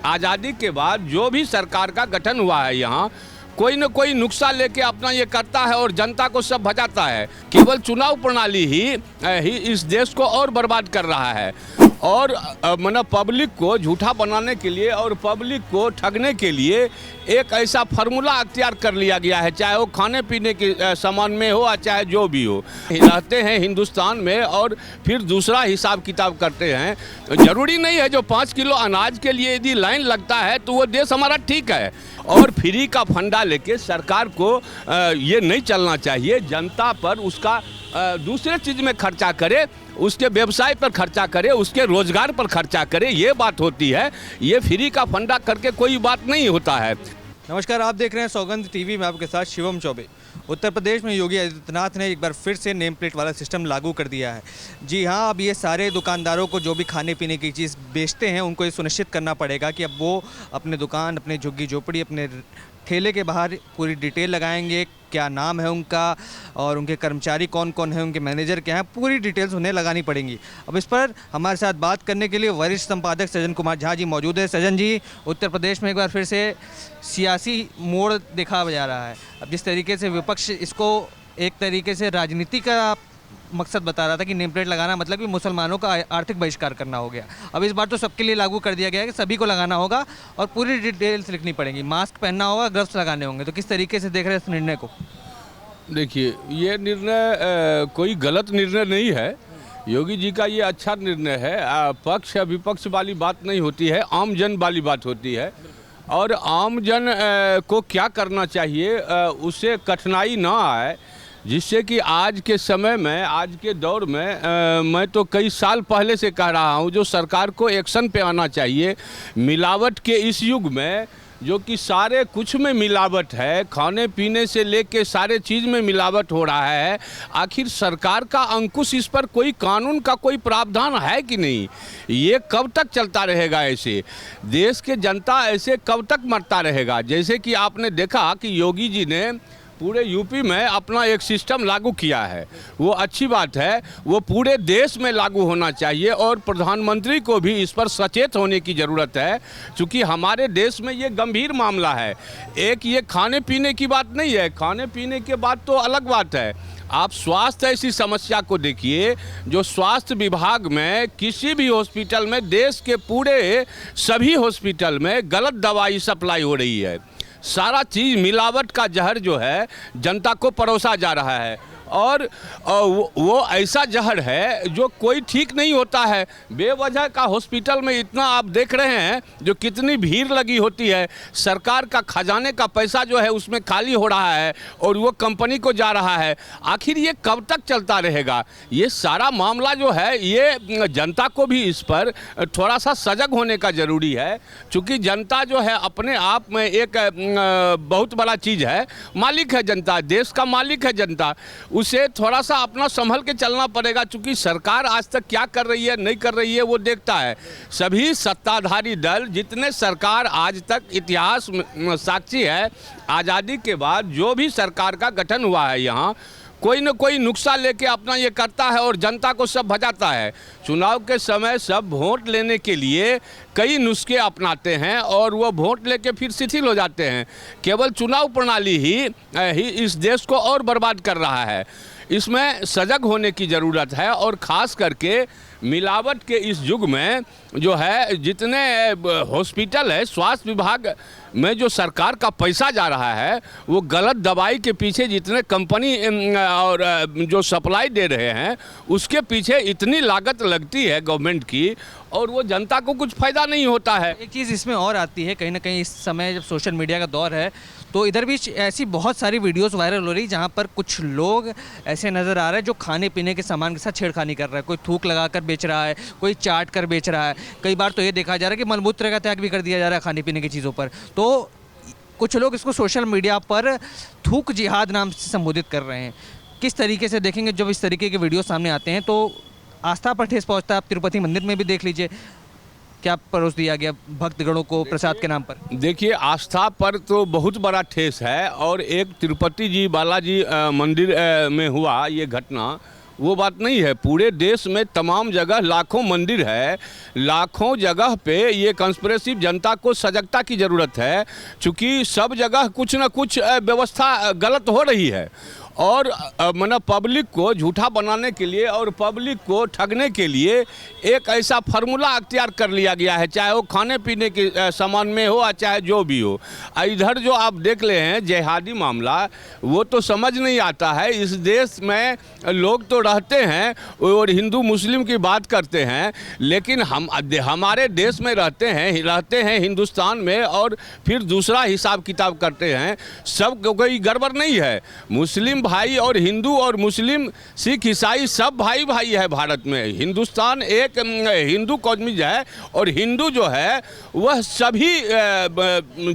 आज़ादी के बाद जो भी सरकार का गठन हुआ है यहाँ कोई न कोई नुक्सा लेके अपना ये करता है और जनता को सब भजाता है। केवल चुनाव प्रणाली ही इस देश को और बर्बाद कर रहा है और मतलब पब्लिक को झूठा बनाने के लिए और पब्लिक को ठगने के लिए एक ऐसा फार्मूला अख्तियार कर लिया गया है, चाहे वो खाने पीने के सामान में हो या चाहे जो भी हो। रहते हैं हिंदुस्तान में और फिर दूसरा हिसाब किताब करते हैं। ज़रूरी नहीं है जो 5 किलो अनाज के लिए यदि लाइन लगता है तो वो देश हमारा ठीक है। और फ्री का फंडा लेके सरकार को ये नहीं चलना चाहिए। जनता पर उसका दूसरे चीज़ में खर्चा करे, उसके व्यवसाय पर खर्चा करे, उसके रोजगार पर खर्चा करे, ये बात होती है। ये फ्री का फंडा करके कोई बात नहीं होता है। नमस्कार, आप देख रहे हैं सौगंध टीवी में आपके साथ शिवम चौबे। उत्तर प्रदेश में योगी आदित्यनाथ ने एक बार फिर से नेम प्लेट वाला सिस्टम लागू कर दिया है। जी हाँ, अब ये सारे दुकानदारों को जो भी खाने पीने की चीज़ बेचते हैं उनको ये सुनिश्चित करना पड़ेगा कि अब वो अपने दुकान, अपने झुग्गी झोपड़ी, अपने ठेले के बाहर पूरी डिटेल लगाएंगे, क्या नाम है उनका और उनके कर्मचारी कौन कौन है, उनके मैनेजर क्या हैं, पूरी डिटेल्स उन्हें लगानी पड़ेंगी। अब इस पर हमारे साथ बात करने के लिए वरिष्ठ संपादक सज्जन कुमार झा जी मौजूद है। सज्जन जी, उत्तर प्रदेश में एक बार फिर से सियासी मोड़ देखा जा रहा है। अब जिस तरीके से विपक्ष इसको एक तरीके से राजनीति का मकसद बता रहा था कि नेम प्लेट लगाना मतलब कि मुसलमानों का आर्थिक बहिष्कार करना हो गया, अब इस बार तो सबके लिए लागू कर दिया गया है कि सभी को लगाना होगा और पूरी डिटेल्स लिखनी पड़ेगी, मास्क पहनना होगा, ग्लव्स लगाने होंगे। तो किस तरीके से देख रहे हैं इस निर्णय को? देखिए, ये निर्णय कोई गलत निर्णय नहीं है। योगी जी का ये अच्छा निर्णय है। पक्ष या विपक्ष वाली बात नहीं होती है, आम जन वाली बात होती है। और आम जन को क्या करना चाहिए उससे कठिनाई ना आए, जिससे कि आज के समय में, आज के दौर में मैं तो कई साल पहले से कह रहा हूँ जो सरकार को एक्शन पे आना चाहिए। मिलावट के इस युग में जो कि सारे कुछ में मिलावट है, खाने पीने से लेके सारे चीज़ में मिलावट हो रहा है, आखिर सरकार का अंकुश इस पर कोई कानून का कोई प्रावधान है कि नहीं? ये कब तक चलता रहेगा? ऐसे देश के जनता ऐसे कब तक मरता रहेगा? जैसे कि आपने देखा कि योगी जी ने पूरे यूपी में अपना एक सिस्टम लागू किया है, वो अच्छी बात है। वो पूरे देश में लागू होना चाहिए और प्रधानमंत्री को भी इस पर सचेत होने की ज़रूरत है, क्योंकि हमारे देश में ये गंभीर मामला है। एक ये खाने पीने की बात नहीं है, खाने पीने के बाद तो अलग बात है। आप स्वास्थ्य ऐसी समस्या को देखिए जो स्वास्थ्य विभाग में किसी भी हॉस्पिटल में, देश के पूरे सभी हॉस्पिटल में गलत दवाई सप्लाई हो रही है। सारा चीज़ मिलावट का जहर जो है जनता को परोसा जा रहा है और वो ऐसा जहर है जो कोई ठीक नहीं होता है। बेवजह का हॉस्पिटल में इतना आप देख रहे हैं जो कितनी भीड़ लगी होती है, सरकार का खजाने का पैसा जो है उसमें खाली हो रहा है और वो कंपनी को जा रहा है। आखिर ये कब तक चलता रहेगा? ये सारा मामला जो है ये जनता को भी इस पर थोड़ा सा सजग होने का ज़रूरी है, क्योंकि जनता जो है अपने आप में एक बहुत बड़ा चीज़ है। मालिक है जनता, देश का मालिक है जनता, उसे थोड़ा सा अपना संभल के चलना पड़ेगा। चूँकि सरकार आज तक क्या कर रही है, नहीं कर रही है, वो देखता है। सभी सत्ताधारी दल, जितने सरकार आज तक, इतिहास साक्षी है, आज़ादी के बाद जो भी सरकार का गठन हुआ है यहाँ कोई न कोई नुक्सा लेके अपना ये करता है और जनता को सब भजाता है। चुनाव के समय सब वोट लेने के लिए कई नुस्खे अपनाते हैं और वो वोट लेके फिर शिथिल हो जाते हैं। केवल चुनाव प्रणाली ही इस देश को और बर्बाद कर रहा है। इसमें सजग होने की ज़रूरत है और ख़ास करके मिलावट के इस युग में जो है जितने हॉस्पिटल है, स्वास्थ्य विभाग में जो सरकार का पैसा जा रहा है, वो गलत दवाई के पीछे जितने कंपनी और जो सप्लाई दे रहे हैं उसके पीछे इतनी लागत लगती है गवर्नमेंट की और वो जनता को कुछ फ़ायदा नहीं होता है। एक चीज़ इसमें और आती है, कहीं ना कहीं इस समय जब सोशल मीडिया का दौर है तो इधर भी ऐसी बहुत सारी वीडियोस वायरल हो रही जहाँ पर कुछ लोग ऐसे नज़र आ रहे हैं जो खाने पीने के सामान के साथ छेड़खानी कर रहा है। कोई थूक लगाकर बेच रहा है, कोई चाट कर बेच रहा है। कई बार तो ये देखा जा रहा है कि मलमूत्र का त्याग भी कर दिया जा रहा है खाने पीने की चीज़ों पर। तो कुछ लोग इसको सोशल मीडिया पर थूक जिहाद नाम से संबोधित कर रहे हैं। किस तरीके से देखेंगे जब इस तरीके के वीडियो सामने आते हैं तो आस्था पर ठेस पहुँचता है? आप तिरुपति मंदिर में भी देख लीजिए क्या परोस दिया गया भक्तगणों को प्रसाद के नाम पर। देखिए, आस्था पर तो बहुत बड़ा ठेस है और एक तिरुपति जी बालाजी मंदिर में हुआ ये घटना, वो बात नहीं है। पूरे देश में तमाम जगह लाखों मंदिर है, लाखों जगह पे ये कंस्पिरेसी जनता को सजगता की ज़रूरत है, क्योंकि सब जगह कुछ ना कुछ व्यवस्था गलत हो रही है और मतलब पब्लिक को झूठा बनाने के लिए और पब्लिक को ठगने के लिए एक ऐसा फार्मूला अख्तियार कर लिया गया है, चाहे वो खाने पीने के सामान में हो या चाहे जो भी हो। इधर जो आप देख ले हैं जिहादी मामला, वो तो समझ नहीं आता है। इस देश में लोग तो रहते हैं और हिंदू मुस्लिम की बात करते हैं, लेकिन हमारे देश में रहते हैं हिंदुस्तान में, और फिर दूसरा हिसाब किताब करते हैं। सब कोई गड़बड़ नहीं है। मुस्लिम भाई और मुस्लिम सिख ईसाई सब भाई भाई है भारत में। हिंदुस्तान एक हिंदू कॉम्युनिटी है और हिंदू जो है वह सभी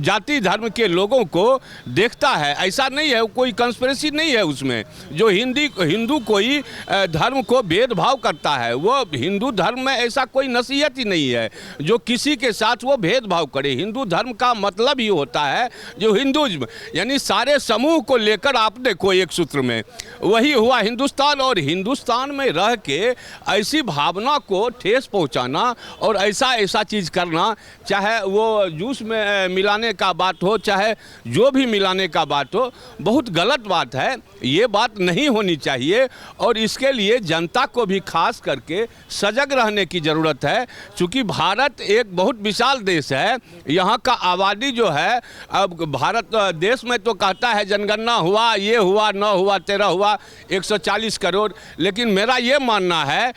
जाति धर्म के लोगों को देखता है। ऐसा नहीं है, कोई कंस्पिरेसी नहीं है उसमें जो हिंदू कोई धर्म को भेदभाव करता है। वो हिंदू धर्म में ऐसा कोई नसीहत ही नहीं है जो किसी के साथ वो भेदभाव करे। हिंदू धर्म का मतलब ही होता है जो हिंदुज़्म, यानी सारे समूह को लेकर आप देखो एक सूत्र में, वही हुआ हिंदुस्तान। और हिंदुस्तान में रह के ऐसी भावना को ठेस पहुंचाना और ऐसा चीज़ करना, चाहे वो जूस में मिलाने का बात हो, चाहे जो भी मिलाने का बात हो, बहुत गलत बात है। ये बात नहीं होनी चाहिए और इसके लिए जनता को भी खास करके सजग रहने की ज़रूरत है, क्योंकि भारत एक बहुत विशाल देश है। यहाँ का आबादी जो है, अब भारत देश में तो कहता है जनगणना हुआ, ये हुआ, 9 हुआ, 13 हुआ, 140 करोड़, लेकिन मेरा ये मानना है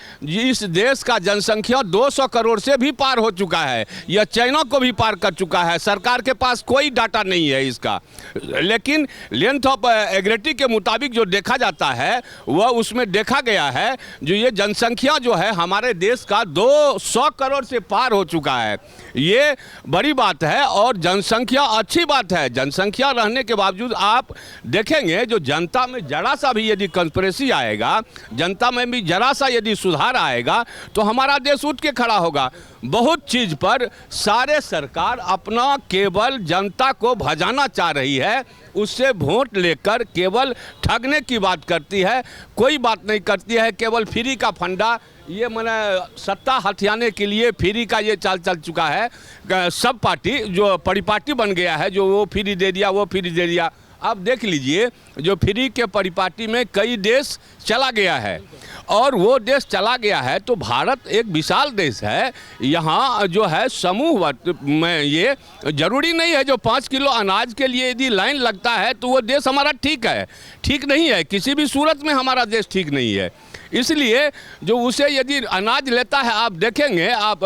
इस देश का जनसंख्या 200 करोड़ से भी पार हो चुका है। यह चाइना को भी पार कर चुका है। सरकार के पास कोई डाटा नहीं है इसका, लेकिन लेंथ ऑफ एग्रेटी के मुताबिक जो देखा जाता है वह उसमें देखा गया है जो ये जनसंख्या जो है हमारे देश का 200 करोड़ से पार हो चुका है। ये बड़ी बात है और जनसंख्या अच्छी बात है। जनसंख्या रहने के बावजूद आप देखेंगे जो जनता में जरा सा भी यदि कंस्पिरेसी आएगा, जनता में भी जरा सा यदि सुधार आएगा तो हमारा देश उठ के खड़ा होगा। बहुत चीज़ पर सारे सरकार अपना केवल जनता को भजाना चाह रही है, उससे वोट लेकर केवल ठगने की बात करती है, कोई बात नहीं करती है। केवल फ्री का फंडा, ये मैंने सत्ता हथियाने के लिए फ्री का ये चाल चल चुका है। सब पार्टी जो परिपाटी बन गया है, जो वो फ्री दे दिया, वो फ्री दे दिया। आप देख लीजिए जो फ्री के परिपाटी में कई देश चला गया है और वो देश चला गया है तो भारत एक विशाल देश है। यहाँ जो है समूह में ये जरूरी नहीं है जो 5 किलो अनाज के लिए यदि लाइन लगता है तो वो देश हमारा ठीक है, ठीक नहीं है। किसी भी सूरत में हमारा देश ठीक नहीं है। इसलिए जो उसे यदि अनाज लेता है, आप देखेंगे, आप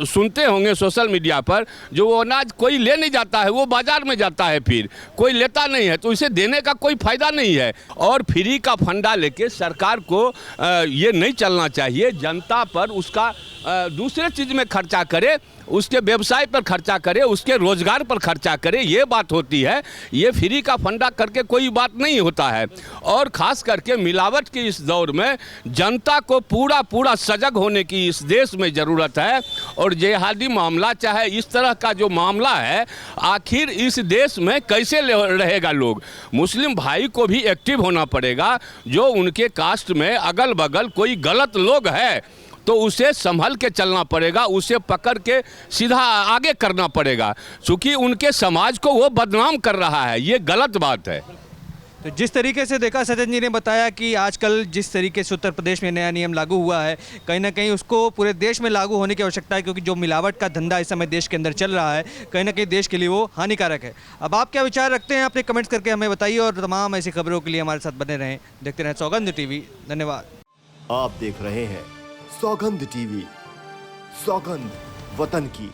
सुनते होंगे सोशल मीडिया पर, जो वो अनाज कोई ले नहीं जाता है, वो बाज़ार में जाता है, फिर कोई लेता नहीं है, तो इसे देने का कोई फ़ायदा नहीं है। और फ्री का फंडा लेके सरकार को ये नहीं चलना चाहिए। जनता पर उसका दूसरे चीज़ में खर्चा करे, उसके व्यवसाय पर खर्चा करे, उसके रोजगार पर खर्चा करे, ये बात होती है। ये फ्री का फंडा करके कोई बात नहीं होता है। और ख़ास करके मिलावट के इस दौर में जनता को पूरा सजग होने की इस देश में ज़रूरत है। और जिहादी मामला, चाहे इस तरह का जो मामला है, आखिर इस देश में कैसे रहेगा लोग। मुस्लिम भाई को भी एक्टिव होना पड़ेगा। जो उनके कास्ट में अगल बगल कोई गलत लोग है तो उसे संभल के चलना पड़ेगा, उसे पकड़ के सीधा आगे करना पड़ेगा, क्योंकि उनके समाज को वो बदनाम कर रहा है। ये गलत बात है। तो जिस तरीके से देखा सचिन जी ने बताया कि आजकल जिस तरीके से उत्तर प्रदेश में नया नियम लागू हुआ है, कहीं ना कहीं उसको पूरे देश में लागू होने की आवश्यकता है, क्योंकि जो मिलावट का धंधा इस समय देश के अंदर चल रहा है, कहीं ना कहीं देश के लिए वो हानिकारक है। अब आप क्या विचार रखते हैं, अपने कमेंट्स करके हमें बताइए और तमाम ऐसी खबरों के लिए हमारे साथ बने रहें। देखते रहें सौगंध टीवी। धन्यवाद। आप देख रहे हैं सौगंध टीवी, सौगंध वतन की।